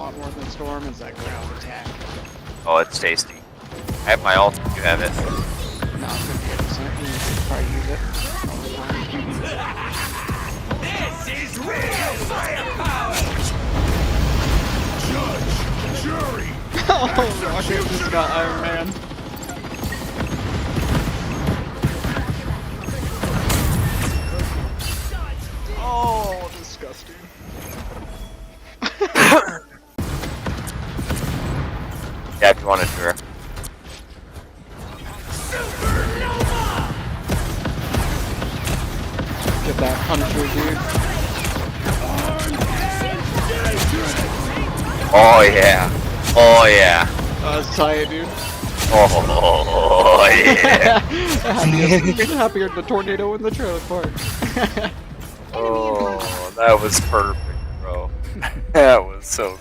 lot more than Storm is that ground attack. Oh, it's tasty. I have my ult if you have it. No, 50%. You should probably use it all the time. This is real firepower! Judge, jury! Oh, Rocket just got Iron Man. Oh, disgusting. Yeah, if you want to do her. Get that puncher, dude. Oh yeah. Oh yeah. That's tight, dude. Oh yeah. Happier than the tornado in the trailer park. Oh, that was perfect, bro. That was so